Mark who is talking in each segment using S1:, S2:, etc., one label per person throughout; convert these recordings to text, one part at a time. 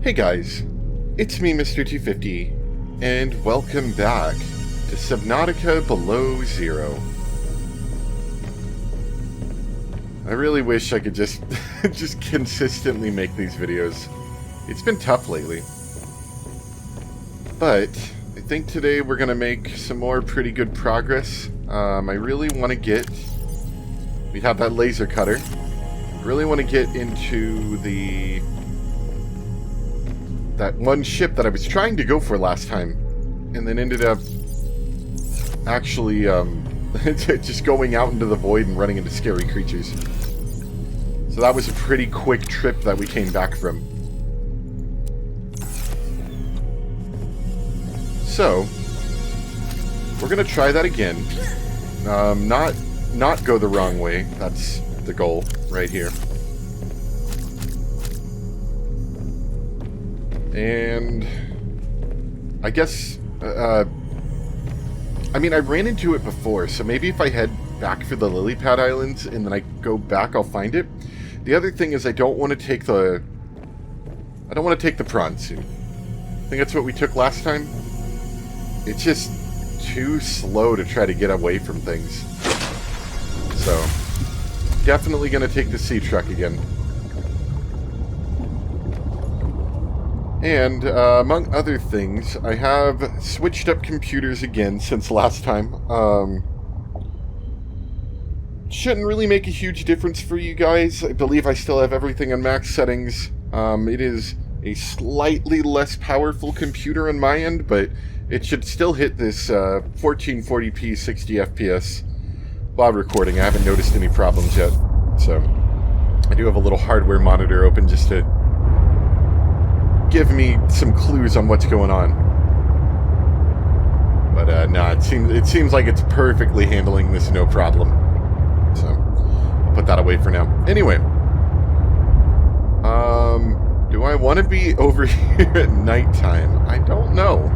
S1: Hey guys, it's me, Mr. 250, and welcome back to Subnautica Below Zero. I really wish I could just consistently make these videos. It's been tough lately. But I think today we're going to make some more pretty good progress. I really want to get... We have that laser cutter. I really want to get into that one ship that I was trying to go for last time, and then ended up actually just going out into the void and running into scary creatures. So that was a pretty quick trip that we came back from. So we're gonna try that again. Not go the wrong way. That's the goal right here. And I guess, I mean, I ran into it before, so maybe if I head back for the lily pad islands and then I go back, I'll find it. The other thing is I don't want to take the prawn suit. I think that's what we took last time. It's just too slow to try to get away from things. So, definitely going to take the sea truck again. And, among other things, I have switched up computers again since last time. Shouldn't really make a huge difference for you guys. I believe I still have everything on max settings. It is a slightly less powerful computer on my end, but it should still hit this 1440p 60 FPS while recording. I haven't noticed any problems yet. So, I do have a little hardware monitor open just to give me some clues on what's going on. But no, it seems like it's perfectly handling this no problem. So, I'll put that away for now. Anyway, do I want to be over here at nighttime? I don't know.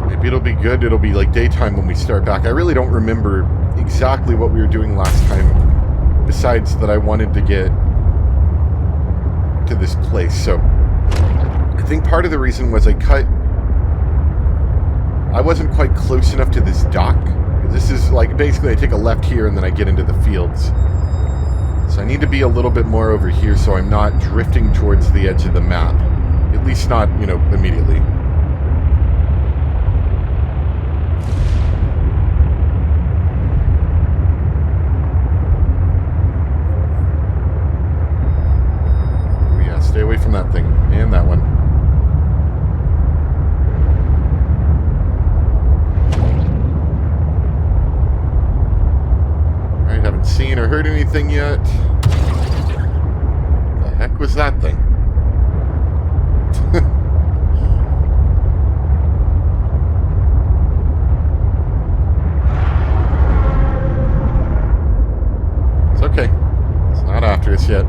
S1: Maybe it'll be good. It'll be like daytime when we start back. I really don't remember exactly what we were doing last time, besides that I wanted to get to this place. So I think part of the reason was I wasn't quite close enough to this dock. This is like basically I take a left here and then I get into the fields. So I need to be a little bit more over here so I'm not drifting towards the edge of the map. At least not, you know, immediately. Stay away from that thing. And that one. Alright, haven't seen or heard anything yet. The heck was that thing? It's okay. It's not after us yet.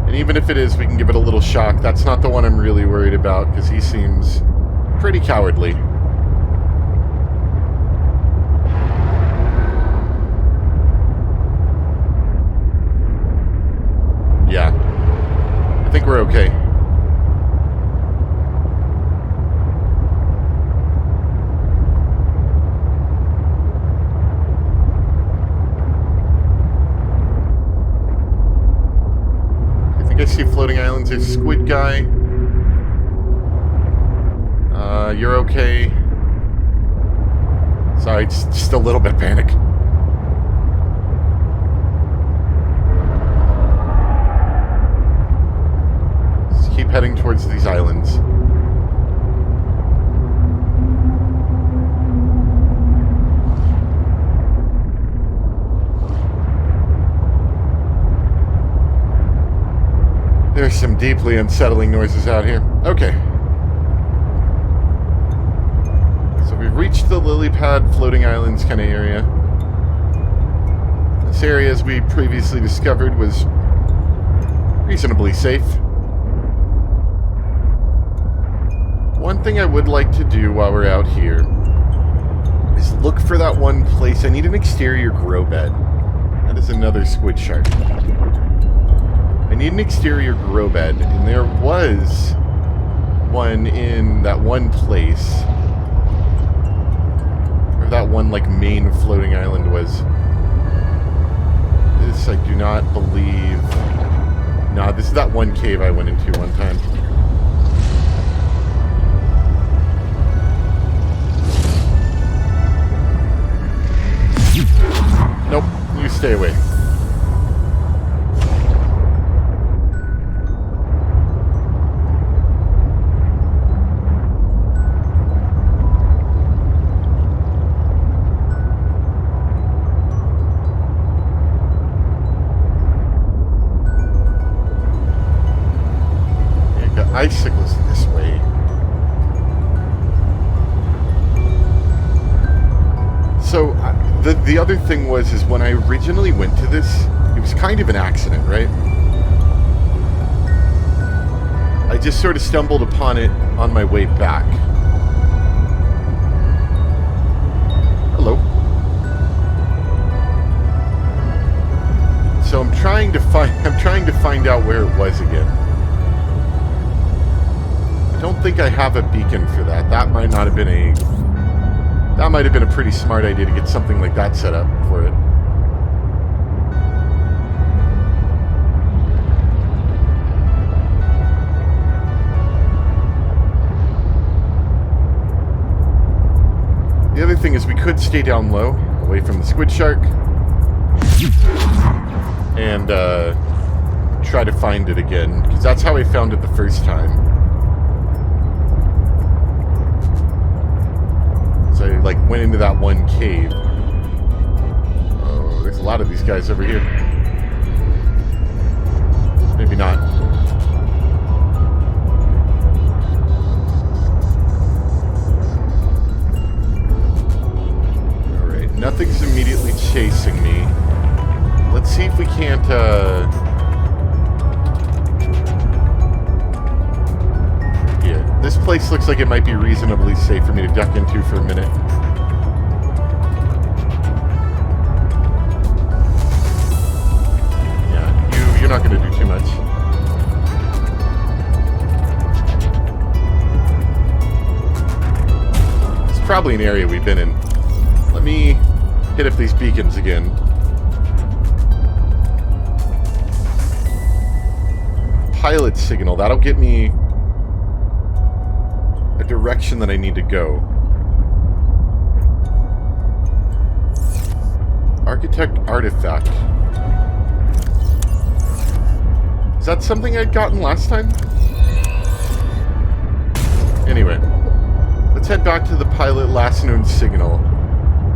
S1: And even if it is, we can give it a little shock. That's not the one I'm really worried about, because he seems pretty cowardly. Yeah. I think we're okay. I see floating islands. There's Squid Guy. You're okay. Sorry, it's just a little bit panic. Just keep heading towards these islands. There's some deeply unsettling noises out here. Okay. So we've reached the lily pad floating islands kind of area. This area, as we previously discovered, was reasonably safe. One thing I would like to do while we're out here is look for that one place. I need an exterior grow bed. That is another squid shark. I need an exterior grow bed, and there was one in that one place. Where that one, like, main floating island was. This I do not believe... Nah, this is that one cave I went into one time. Nope, you stay away. Icicles this way. So the other thing is when I originally went to this, it was kind of an accident, right? I just sort of stumbled upon it on my way back. Hello. So I'm trying to find out where it was again. I don't think I have a beacon for that. That might have been a pretty smart idea to get something like that set up for it. The other thing is we could stay down low, away from the squid shark, and try to find it again, because that's how I found it the first time. So I, like, went into that one cave. Oh, there's a lot of these guys over here. Maybe not. Alright, nothing's immediately chasing me. Let's see if we can't, this place looks like it might be reasonably safe for me to duck into for a minute. Yeah, you're not going to do too much. It's probably an area we've been in. Let me hit up these beacons again. Pilot signal, that'll get me a direction that I need to go. Architect artifact. Is that something I'd gotten last time? Anyway, let's head back to the pilot last known signal.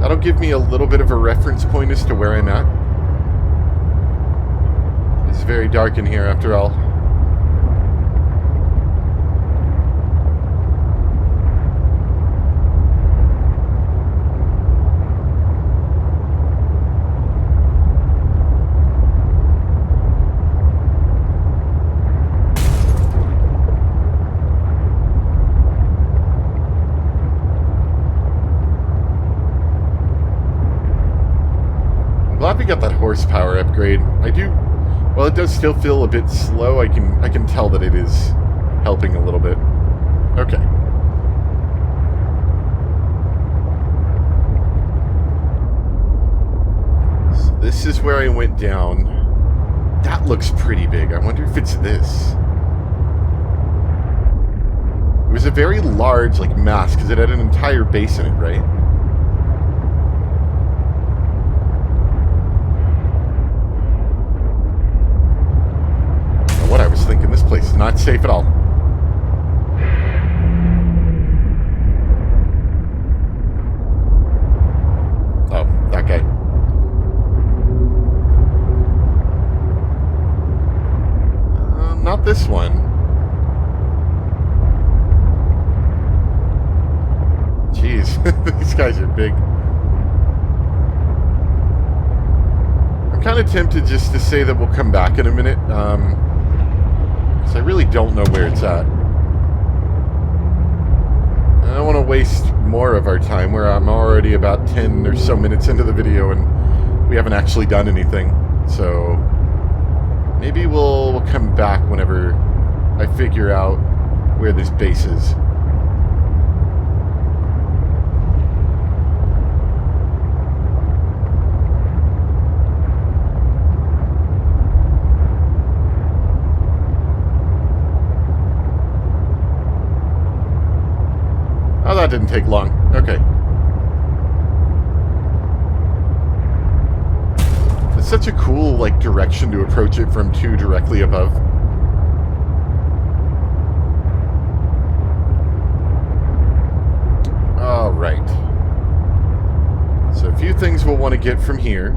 S1: That'll give me a little bit of a reference point as to where I'm at. It's very dark in here after all. Glad we got that horsepower upgrade. While it does still feel a bit slow, I can tell that it is helping a little bit. Okay. So this is where I went down. That looks pretty big. I wonder if it's this. It was a very large, like, mass, because it had an entire base in it, right? What I was thinking, this place is not safe at all. Oh, that guy. Not this one. Jeez, these guys are big. I'm kind of tempted just to say that we'll come back in a minute. I really don't know where it's at. I don't want to waste more of our time, where I'm already about 10 or so minutes into the video and we haven't actually done anything. So maybe we'll come back whenever I figure out where this base is. Oh, that didn't take long. Okay. It's such a cool, like, direction to approach it from too directly above. Alright. So a few things we'll want to get from here.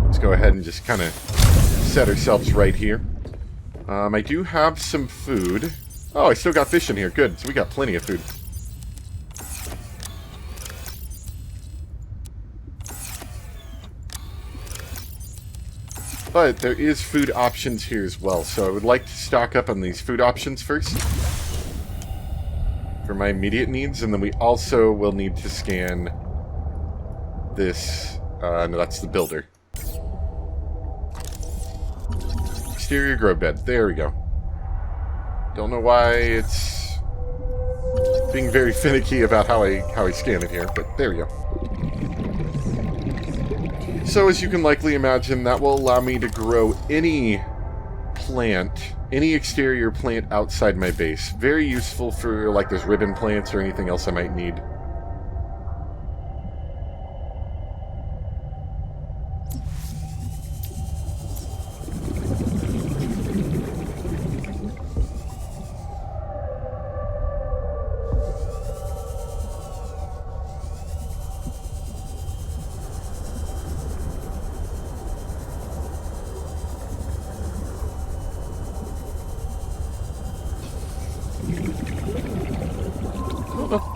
S1: Let's go ahead and just kind of set ourselves right here. I do have some food. Oh, I still got fish in here. Good. So we got plenty of food. But there is food options here as well, so I would like to stock up on these food options first for my immediate needs, and then we also will need to scan this. No, that's the builder. Exterior grow bed. There we go. Don't know why it's being very finicky about how I scan it here, but there we go. So as you can likely imagine, that will allow me to grow any plant, any exterior plant outside my base. Very useful for like those ribbon plants or anything else I might need.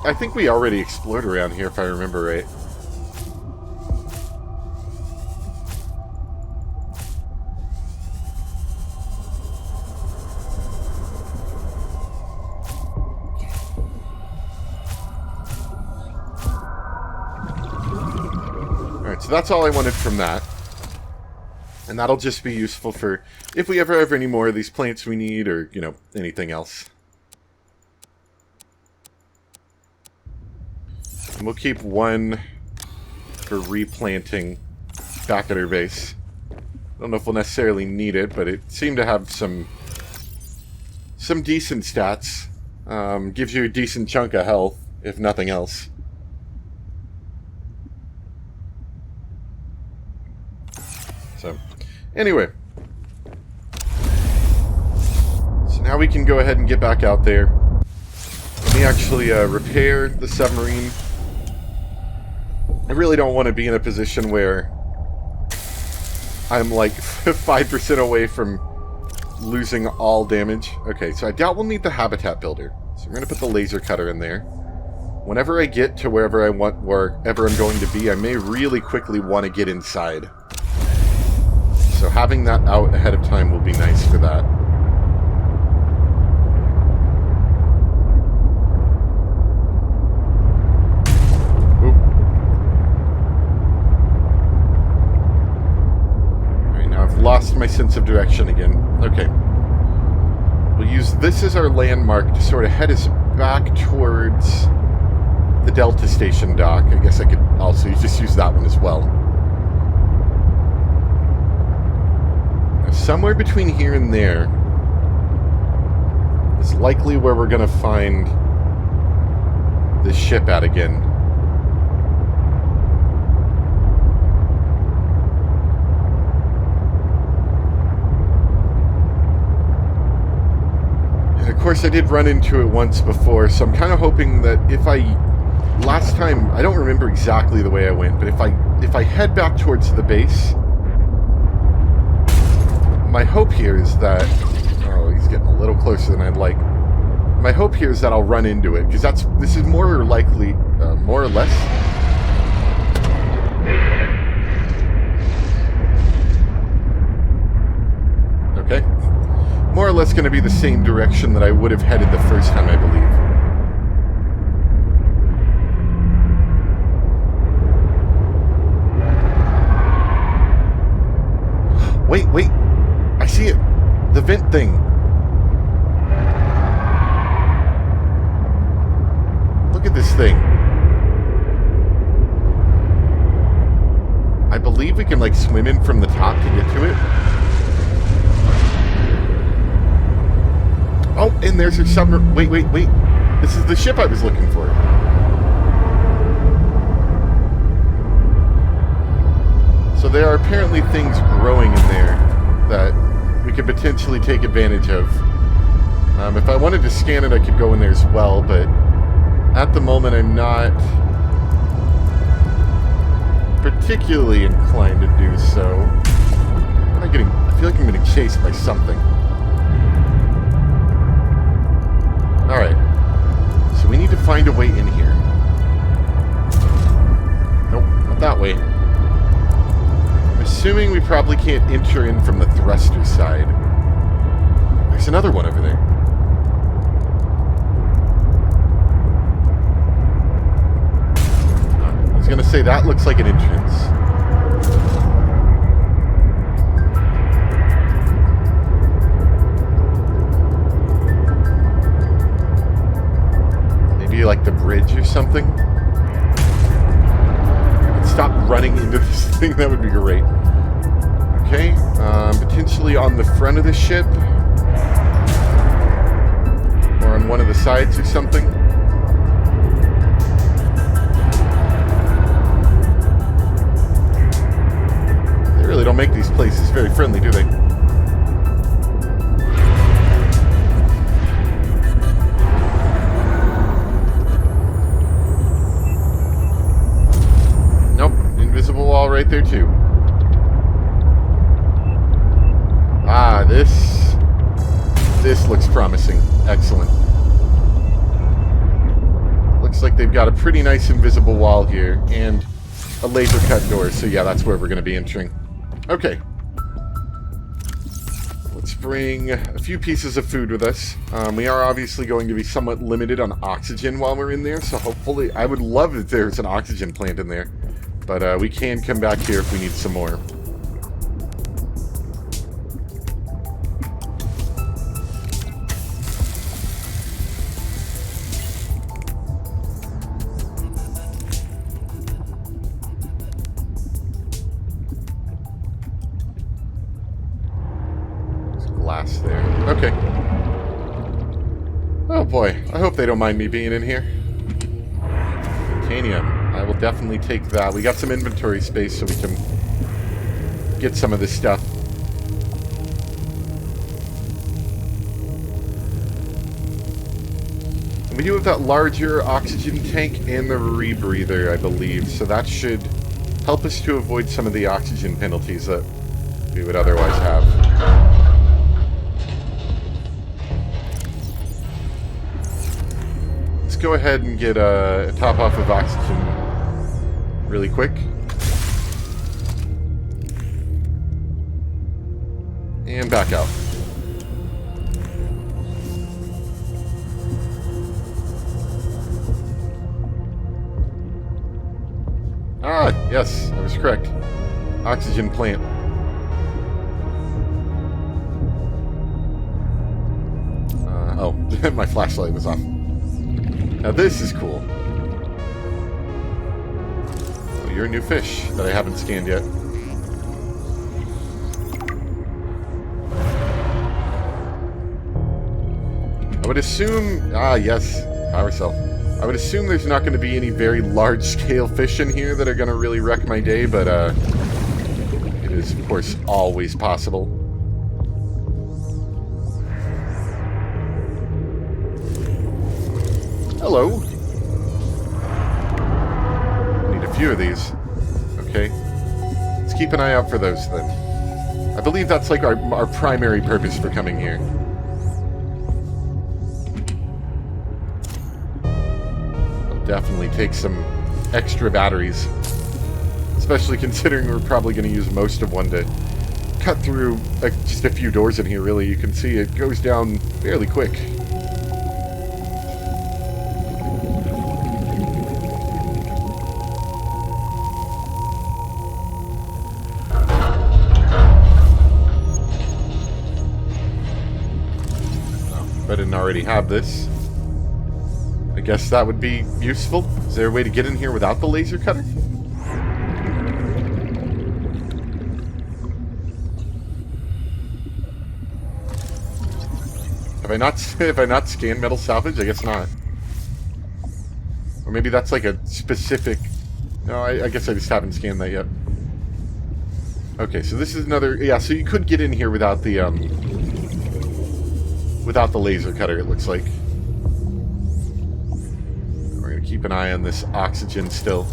S1: I think we already explored around here, if I remember right. Alright, so that's all I wanted from that. And that'll just be useful for if we ever have any more of these plants we need, or, you know, anything else. And we'll keep one for replanting back at our base. Don't know if we'll necessarily need it, but it seemed to have some decent stats. Gives you a decent chunk of health, if nothing else. So, anyway. So now we can go ahead and get back out there. Let me actually repair the submarine. I really don't want to be in a position where I'm like 5% away from losing all damage. Okay, so I doubt we'll need the habitat builder. So I'm going to put the laser cutter in there. Whenever I get to wherever I'm going to be, I may really quickly want to get inside. So having that out ahead of time will be nice for that. Lost my sense of direction again. Okay. We'll use this as our landmark to sort of head us back towards the Delta Station dock. I guess I could also just use that one as well. Now, somewhere between here and there is likely where we're going to find this ship at again. Of course, I did run into it once before, so I'm kind of hoping that if last time, I don't remember exactly the way I went, but if I head back towards the base, my hope here is that, oh, he's getting a little closer than I'd like. My hope here is that I'll run into it, because this is more likely, more or less. Okay. More or less going to be the same direction that I would have headed the first time, I believe. vent thing. Look at this thing. I believe we can, like, swim in from the top to get to it. Oh, and there's her submarine. Wait. This is the ship I was looking for. So there are apparently things growing in there that we could potentially take advantage of. If I wanted to scan it, I could go in there as well, but at the moment I'm not particularly inclined to do so. I feel like I'm getting chased by something. Alright. So we need to find a way in here. Nope, not that way. I'm assuming we probably can't enter in from the thruster side. There's another one over there. I was gonna say, that looks like an entrance. Maybe like the bridge or something? Stop running into this thing, that would be great. Okay, potentially on the front of the ship. Or on one of the sides or something. They really don't make these places very friendly, do they? Invisible wall right there too. Ah, this looks promising. Excellent. Looks like they've got a pretty nice invisible wall here and a laser cut door. So yeah, that's where we're going to be entering. Okay. Let's bring a few pieces of food with us. We are obviously going to be somewhat limited on oxygen while we're in there, so hopefully, I would love if there's an oxygen plant in there. But we can come back here if we need some more. There's glass there. Okay. Oh boy, I hope they don't mind me being in here. Titanium. I will definitely take that. We got some inventory space so we can get some of this stuff. And we do have that larger oxygen tank and the rebreather, I believe, so that should help us to avoid some of the oxygen penalties that we would otherwise have. Let's go ahead and get a top off of oxygen really quick. And back out. Ah, yes, I was correct. Oxygen plant. Oh, my flashlight was off. Now this is cool. Oh, you're a new fish that I haven't scanned yet. I would assume... Ah, yes. Power cell. I would assume there's not going to be any very large-scale fish in here that are going to really wreck my day, but it is, of course, always possible. Hello. Need a few of these. Okay. Let's keep an eye out for those, then. I believe that's like our primary purpose for coming here. Definitely take some extra batteries, especially considering we're probably going to use most of one to cut through just a few doors in here. Really, you can see it goes down fairly quick. didn't already have this. I guess that would be useful. Is there a way to get in here without the laser cutter? Have I not scanned metal salvage? I guess not. Or maybe that's like a specific... No, I guess I just haven't scanned that yet. Okay, so this is another... Yeah, so you could get in here without the laser cutter, it looks like. We're going to keep an eye on this oxygen still.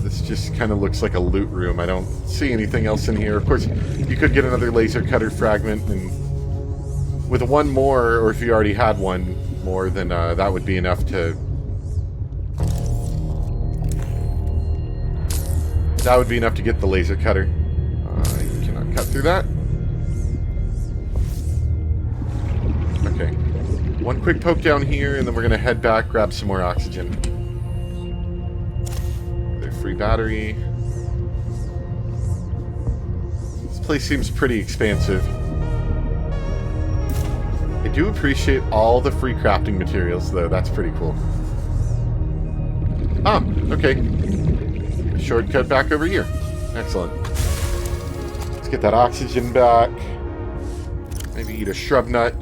S1: This just kind of looks like a loot room. I don't see anything else in here. Of course, you could get another laser cutter fragment, and with one more, or if you already had one more, then that would be enough to... That would be enough to get the laser cutter. You cannot cut through that. Okay. One quick poke down here, and then we're going to head back, grab some more oxygen. Another free battery. This place seems pretty expansive. I do appreciate all the free crafting materials, though. That's pretty cool. Ah, okay. Shortcut back over here. Excellent. Let's get that oxygen back. Maybe eat a shrub nut.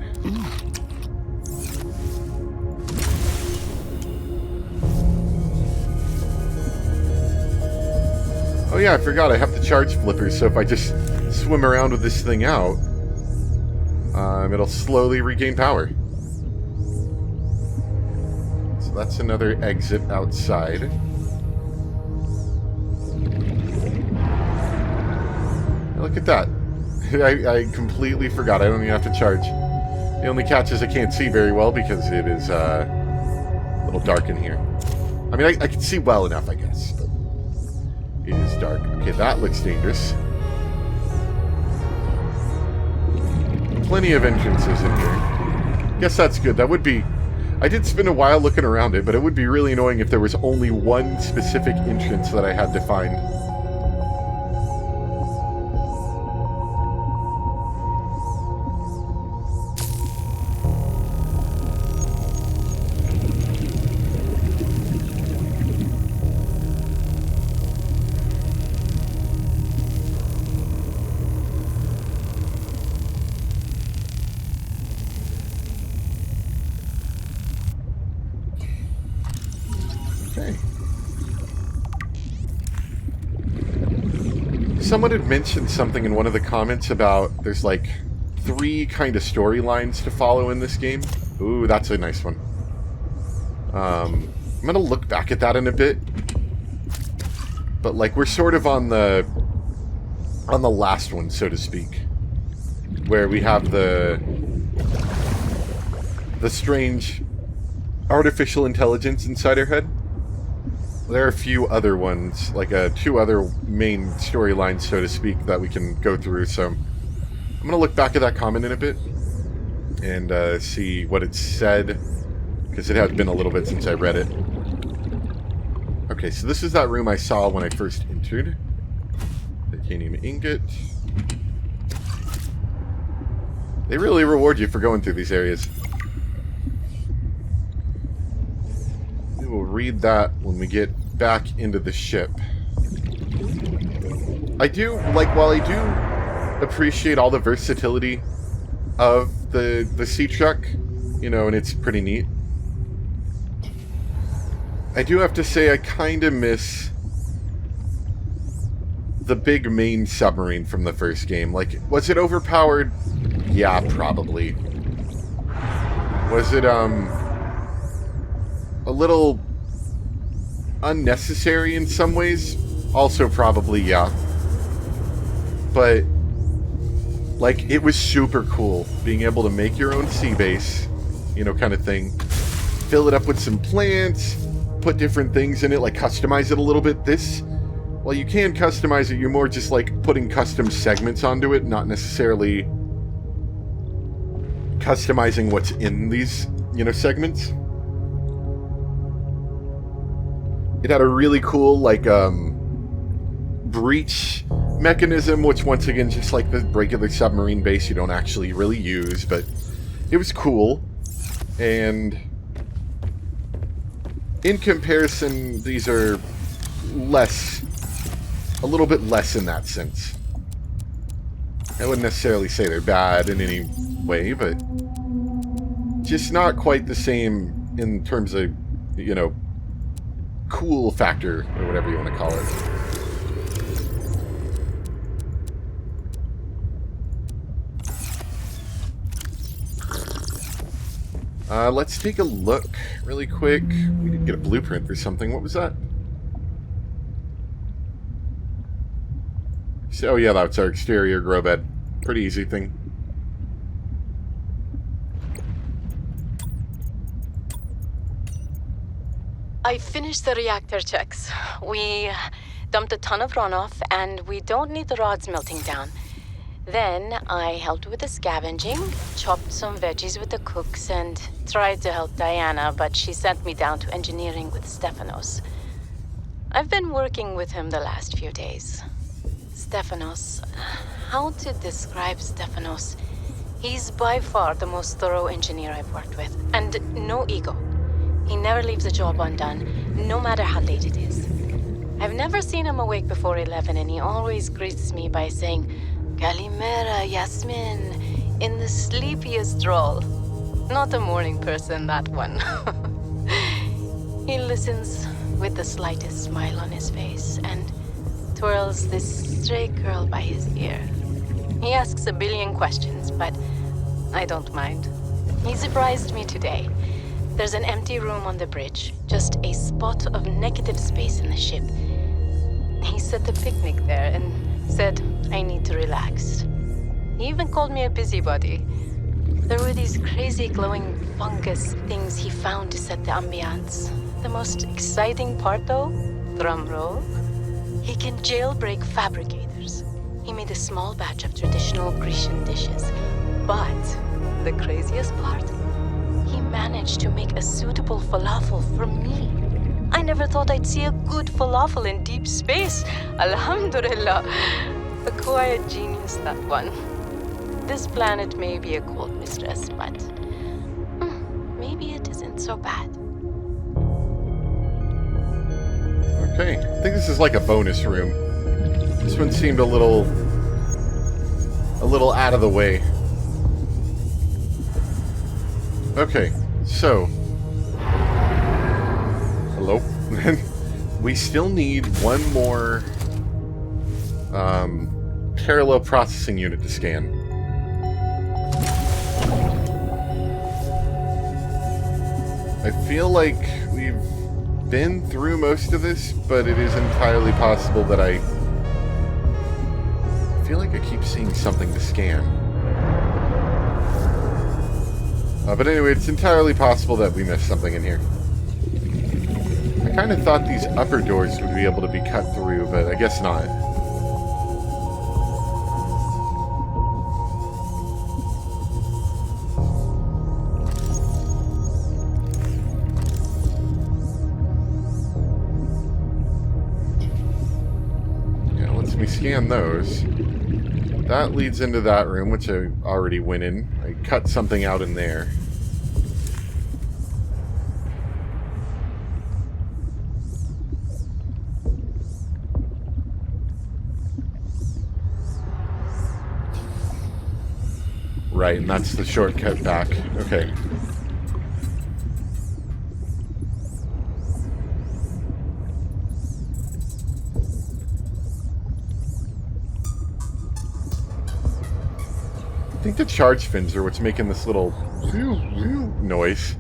S1: Oh yeah, I forgot I have the charge flippers, so if I just swim around with this thing out, it'll slowly regain power. So that's another exit outside. Look at that. I completely forgot. I don't even have to charge. The only catch is I can't see very well because it is a little dark in here. I mean, I can see well enough, I guess, but it is dark. Okay, that looks dangerous. Plenty of entrances in here. Guess that's good. That would be... I did spend a while looking around it, but it would be really annoying if there was only one specific entrance that I had to find. Someone had mentioned something in one of the comments about there's like 3 kind of storylines to follow in this game. Ooh, that's a nice one. I'm gonna look back at that in a bit. But like we're sort of on the last one, so to speak, where we have the strange artificial intelligence inside our head. There are a few other ones, like 2 other main storylines, so to speak, that we can go through. So I'm going to look back at that comment in a bit and see what it said, because it has been a little bit since I read it. Okay, so this is that room I saw when I first entered. Titanium ingot. They really reward you for going through these areas. We'll read that when we get back into the ship. I do, like, while I do appreciate all the versatility of the sea truck, you know, and it's pretty neat, I do have to say I kind of miss the big main submarine from the first game. Like, was it overpowered? Yeah, probably. Was it, a little unnecessary in some ways? Also probably, yeah. But, like, it was super cool being able to make your own sea base, you know, kind of thing. Fill it up with some plants, put different things in it, like customize it a little bit. This, well, you can customize it, you're more just like putting custom segments onto it, not necessarily customizing what's in these, you know, segments. It had a really cool, like, breach mechanism, which once again, just like the regular submarine base, you don't actually really use, but it was cool. And in comparison, these are less, a little bit less in that sense. I wouldn't necessarily say they're bad in any way, but just not quite the same in terms of, you know, cool factor, or whatever you want to call it. Let's take a look really quick. We didn't get a blueprint or something. What was that? So, oh yeah, that's our exterior grow bed. Pretty easy thing.
S2: I finished the reactor checks. We dumped a ton of runoff, and we don't need the rods melting down. Then I helped with the scavenging, chopped some veggies with the cooks, and tried to help Diana, but she sent me down to engineering with Stefanos. I've been working with him the last few days. Stefanos. How to describe Stefanos? He's by far the most thorough engineer I've worked with, and no ego. He never leaves a job undone, no matter how late it is. I've never seen him awake before 11, and he always greets me by saying, Kalimera, Yasmin, in the sleepiest drawl. Not a morning person, that one. He listens with the slightest smile on his face, and twirls this stray curl by his ear. He asks a billion questions, but I don't mind. He surprised me today. There's an empty room on the bridge, just a spot of negative space in the ship. He set a picnic there and said I need to relax. He even called me a busybody. There were these crazy glowing fungus things he found to set the ambiance. The most exciting part though, drum roll, he can jailbreak fabricators. He made a small batch of traditional Grecian dishes. But the craziest part? He managed to make a suitable falafel for me. I never thought I'd see a good falafel in deep space. Alhamdulillah. A quiet genius, that one. This planet may be a cold mistress, but maybe it isn't so bad.
S1: Okay, I think this is like a bonus room. This one seemed a little out of the way. Okay, so hello. We still need one more parallel processing unit to scan. I feel like we've been through most of this, but it is entirely possible that I feel like I keep seeing something to scan. But anyway, it's entirely possible that we missed something in here. I kind of thought these upper doors would be able to be cut through, but I guess not. Yeah, lets me scan those. That leads into that room, which I already went in. I cut something out in there. Right, and that's the shortcut back. Okay. I think the charge fins are what's making this little noise.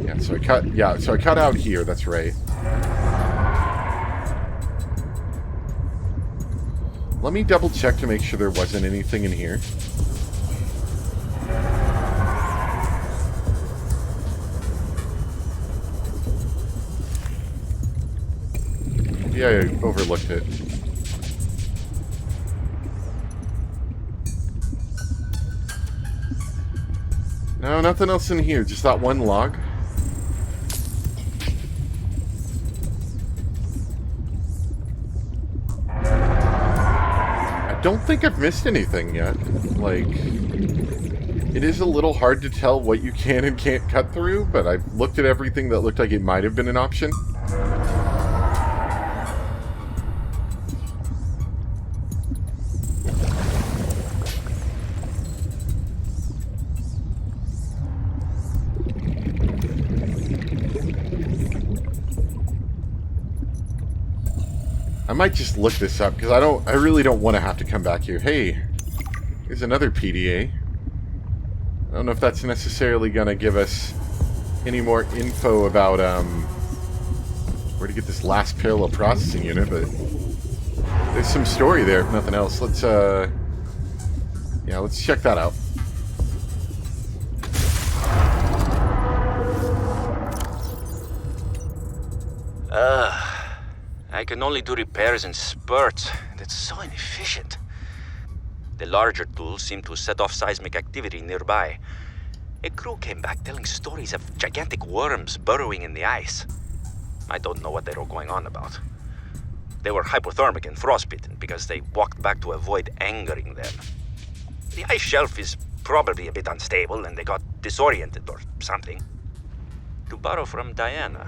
S1: Yeah, so I cut out here, that's right. Let me double check to make sure there wasn't anything in here. Yeah, I overlooked it. No, nothing else in here, just that one log. don't think I've missed anything yet. Like, it is a little hard to tell what you can and can't cut through, but I've looked at everything that looked like it might have been an option. I might just look this up, because I really don't want to have to come back here. Hey, here's another PDA. I don't know if that's necessarily going to give us any more info about, where to get this last parallel processing unit, but there's some story there, if nothing else. Let's, yeah, let's check that out.
S3: I can only do repairs in spurts, and it's so inefficient. The larger tools seem to set off seismic activity nearby. A crew came back telling stories of gigantic worms burrowing in the ice. I don't know what they were going on about. They were hypothermic and frostbitten because they walked back to avoid angering them. The ice shelf is probably a bit unstable and they got disoriented or something. To borrow from Diana,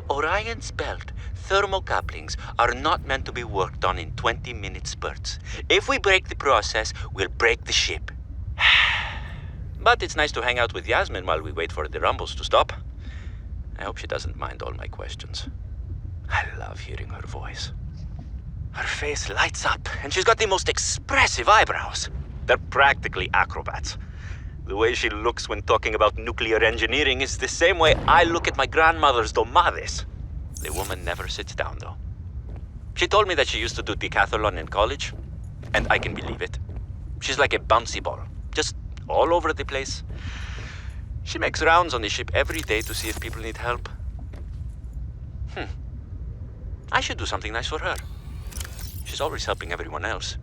S3: Orion's belt thermocouplings are not meant to be worked on in 20-minute spurts. If we break the process, we'll break the ship. But it's nice to hang out with Yasmin while we wait for the rumbles to stop. I hope she doesn't mind all my questions. I love hearing her voice. Her face lights up, and she's got the most expressive eyebrows. They're practically acrobats. The way she looks when talking about nuclear engineering is the same way I look at my grandmother's domades. The woman never sits down, though. She told me that she used to do decathlon in college, and I can believe it. She's like a bouncy ball, just all over the place. She makes rounds on the ship every day to see if people need help. I should do something nice for her. She's always helping everyone else.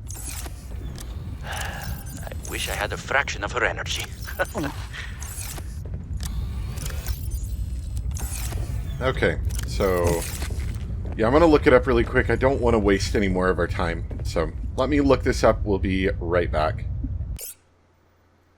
S3: I wish I had a fraction of her energy.
S1: Okay, so yeah, I'm gonna look it up really quick. I don't want to waste any more of our time, so let me look this up. We'll be right back.